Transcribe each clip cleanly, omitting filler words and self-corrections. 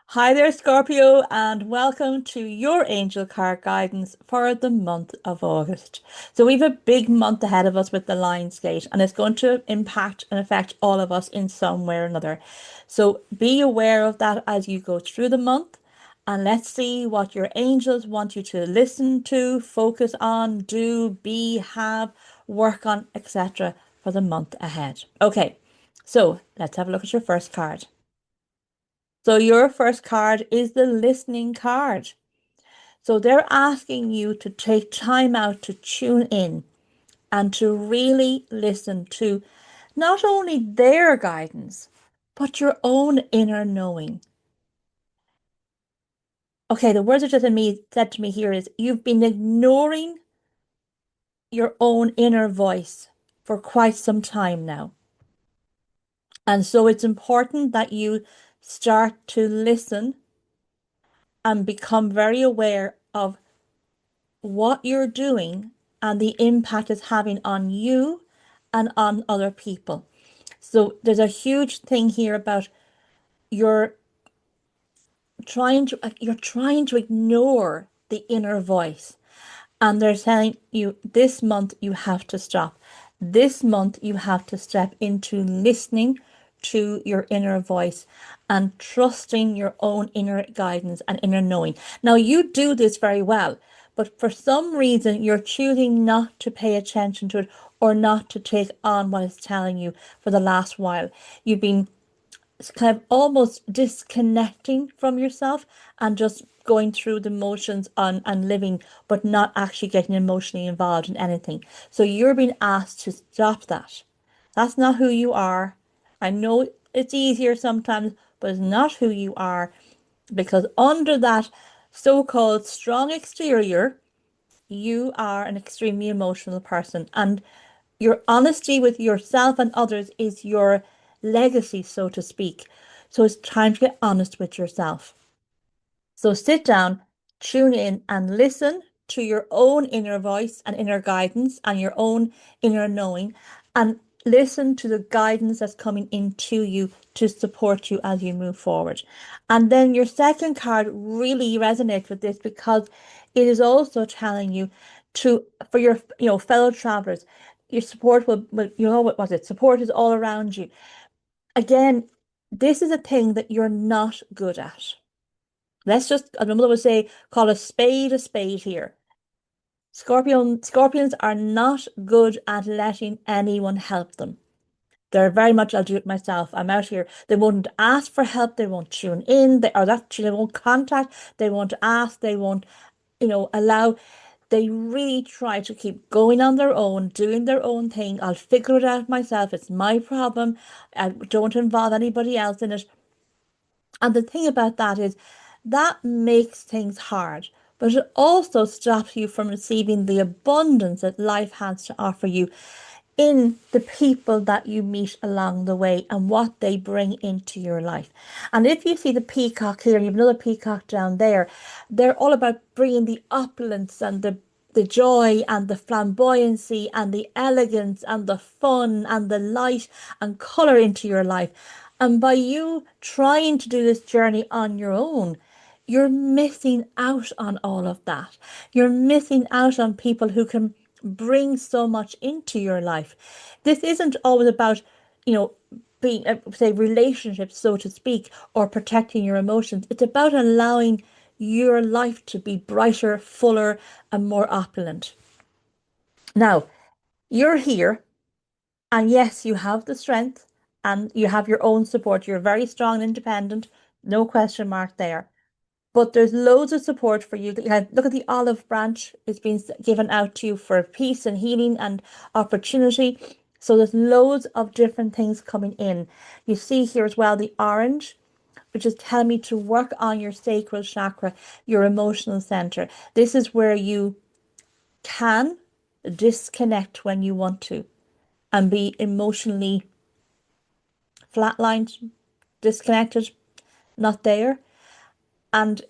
Hi there, Scorpio, and welcome to your angel card guidance for the month of August. So, we have a big month ahead of us with the Lionsgate, and it's going to impact and affect all of us in some way or another. So, be aware of that as you go through the month, and let's see what your angels want you to listen to, focus on, do, be, have, work on, etc. for the month ahead. Okay, so let's have a look at your first card. So your first card is the listening card. So they're asking you to take time out to tune in and to really listen to not only their guidance, but your own inner knowing. Okay, the words that just said to me here is you've been ignoring your own inner voice for quite some time now. And so it's important that you start to listen and become very aware of what you're doing and the impact it's having on you and on other people. So there's a huge thing here about you're you're trying to ignore the inner voice, and they're telling you this month you have to stop. This month you have to step into listening to your inner voice and trusting your own inner guidance and inner knowing. Now, you do this very well, but for some reason you're choosing not to pay attention to it or not to take on what it's telling you for the last while. You've been kind of almost disconnecting from yourself and just going through the motions on and living, but not actually getting emotionally involved in anything. So you're being asked to stop that. That's not who you are. I know it's easier sometimes, but it's not who you are, because under that so-called strong exterior, you are an extremely emotional person, and your honesty with yourself and others is your legacy, so to speak. So it's time to get honest with yourself. So sit down, tune in, and listen to your own inner voice and inner guidance and your own inner knowing, and listen to the guidance that's coming into you to support you as you move forward. And then your second card really resonates with this because it is also telling you to, for your, fellow travelers, your support will what was it? Support is all around you. Again, this is a thing that you're not good at. Let's just, as my mother would say, call a spade here. Scorpions are not good at letting anyone help them. They're very much, I'll do it myself. I'm out here. They won't ask for help. They won't tune in. They won't contact. They won't ask. They won't, allow. They really try to keep going on their own, doing their own thing. I'll figure it out myself. It's my problem. I don't involve anybody else in it. And the thing about that is that makes things hard, but it also stops you from receiving the abundance that life has to offer you in the people that you meet along the way and what they bring into your life. And if you see the peacock here, and you have another peacock down there, they're all about bringing the opulence and the joy and the flamboyancy and the elegance and the fun and the light and color into your life. And by you trying to do this journey on your own, you're missing out on all of that. You're missing out on people who can bring so much into your life. This isn't always about, you know, being, say, relationships, so to speak, or protecting your emotions. It's about allowing your life to be brighter, fuller, and more opulent. Now, you're here, and yes, you have the strength and you have your own support. You're very strong and independent, no question mark there. But there's loads of support for you. Look at the olive branch. It's been given out to you for peace and healing and opportunity. So there's loads of different things coming in. You see here as well the orange, which is telling me to work on your sacral chakra, your emotional center. This is where you can disconnect when you want to and be emotionally flatlined, disconnected, not there. And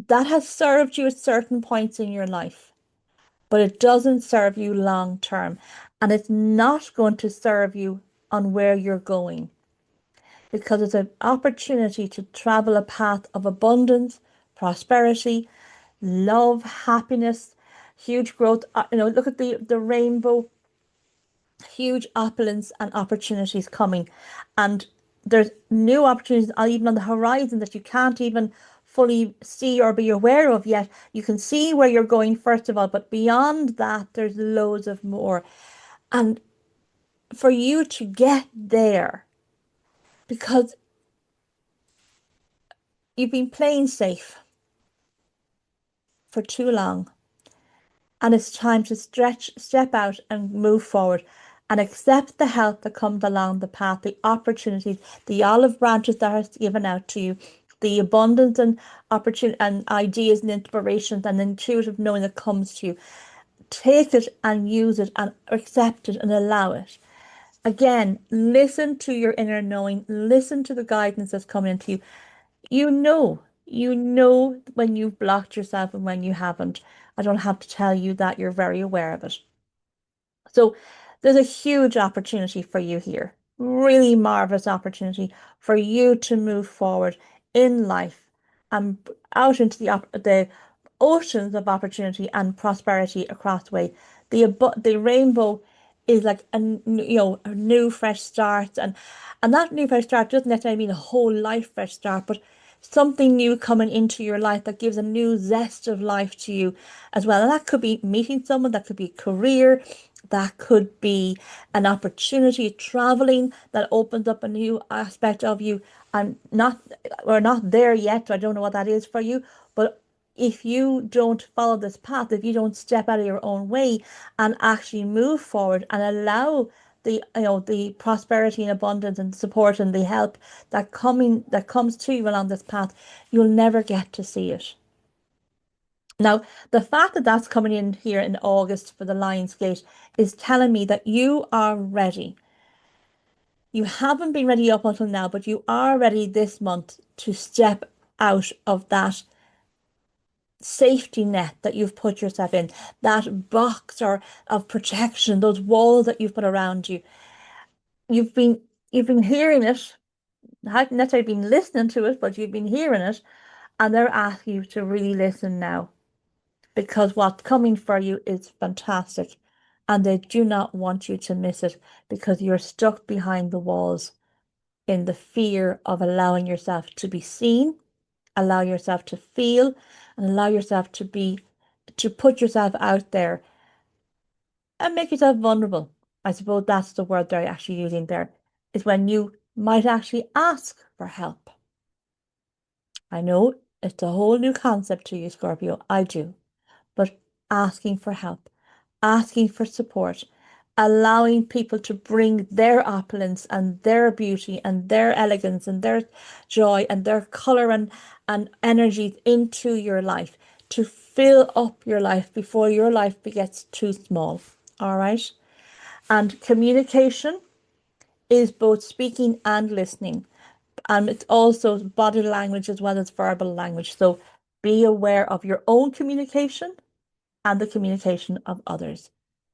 that has served you at certain points in your life, but it doesn't serve you long term. And it's not going to serve you on where you're going. because it's an opportunity to travel a path of abundance, prosperity, love, happiness, huge growth. Look at the rainbow, huge opulence and opportunities coming. And there's new opportunities even on the horizon that you can't even fully see or be aware of yet. You can see where you're going, first of all, but beyond that, there's loads of more. And for you to get there, because you've been playing safe for too long, and it's time to step out and move forward and accept the help that comes along the path, the opportunities, the olive branches that are given out to you, the abundance and opportunity and ideas and inspirations and intuitive knowing that comes to you. Take it and use it and accept it and allow it. Again, listen to your inner knowing, listen to the guidance that's coming into you. You know when you've blocked yourself and when you haven't. I don't have to tell you that, you're very aware of it. So there's a huge opportunity for you here. Really marvelous opportunity for you to move forward in life and out into the oceans of opportunity and prosperity across the way. The rainbow is like a new fresh start, and that new fresh start doesn't necessarily mean a whole life fresh start, but something new coming into your life that gives a new zest of life to you as well. And that could be meeting someone, that could be career, that could be an opportunity traveling that opens up a new aspect of you. We're not there yet, so I don't know what that is for you, but if you don't follow this path, if you don't step out of your own way and actually move forward and allow the prosperity and abundance and support and the help that comes to you along this path, you'll never get to see it. Now, the fact that that's coming in here in August for the Lionsgate is telling me that you are ready. You haven't been ready up until now, but you are ready this month to step out of that safety net that you've put yourself in, that box or of protection, those walls that you've put around you. You've been you've been hearing it, haven't necessarily been listening to it, but you've been hearing it, and they're asking you to really listen now because what's coming for you is fantastic, and they do not want you to miss it because you're stuck behind the walls in the fear of allowing yourself to be seen, allow yourself to feel, and allow yourself to put yourself out there and make yourself vulnerable. I suppose that's the word they're actually using there, is when you might actually ask for help. I know it's a whole new concept to you, Scorpio. I do. But asking for help, asking for support, allowing people to bring their opulence and their beauty and their elegance and their joy and their color and energy into your life to fill up your life before your life gets too small. All right. And communication is both speaking and listening. And it's also body language as well as verbal language. So be aware of your own communication and the communication of others.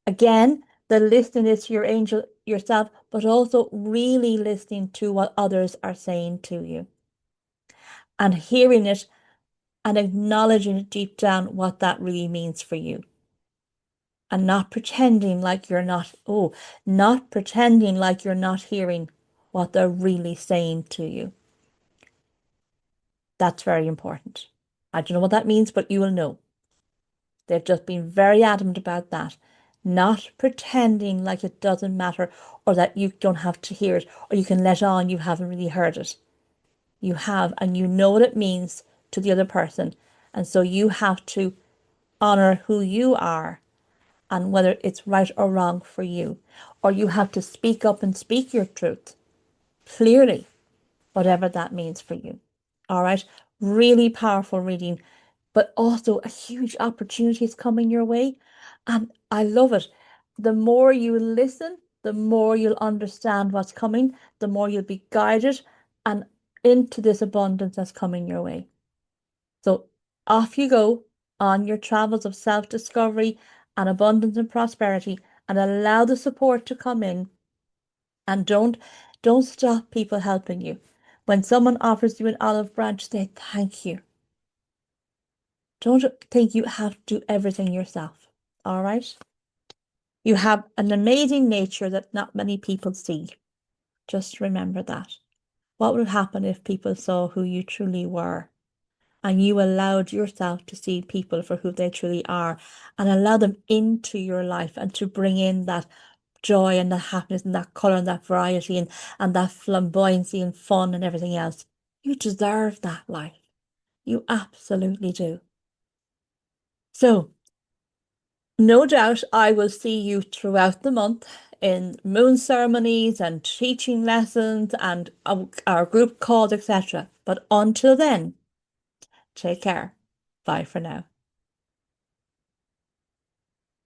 Again, the listening is to your angel yourself, but also really listening to what others are saying to you and hearing it and acknowledging it deep down what that really means for you. And not pretending like not pretending like you're not hearing what they're really saying to you. That's very important. I don't know what that means, but you will know. They've just been very adamant about that. Not pretending like it doesn't matter or that you don't have to hear it or you can let on you haven't really heard it. You have, and you know what it means to the other person. And so you have to honor who you are and whether it's right or wrong for you. Or you have to speak up and speak your truth clearly, whatever that means for you. All right. Really powerful reading, but also a huge opportunity is coming your way. And I love it. The more you listen, the more you'll understand what's coming, the more you'll be guided and into this abundance that's coming your way. So off you go on your travels of self-discovery and abundance and prosperity and allow the support to come in and don't Don't stop people helping you. When someone offers you an olive branch, say thank you. Don't think you have to do everything yourself. All right? You have an amazing nature that not many people see. Just remember that. What would happen if people saw who you truly were and you allowed yourself to see people for who they truly are and allow them into your life and to bring in that joy and that happiness and that color and that variety and that flamboyancy and fun and everything else? You deserve that life. You absolutely do. So, no doubt I will see you throughout the month in moon ceremonies and teaching lessons and our group calls, etc. But until then, take care. Bye for now.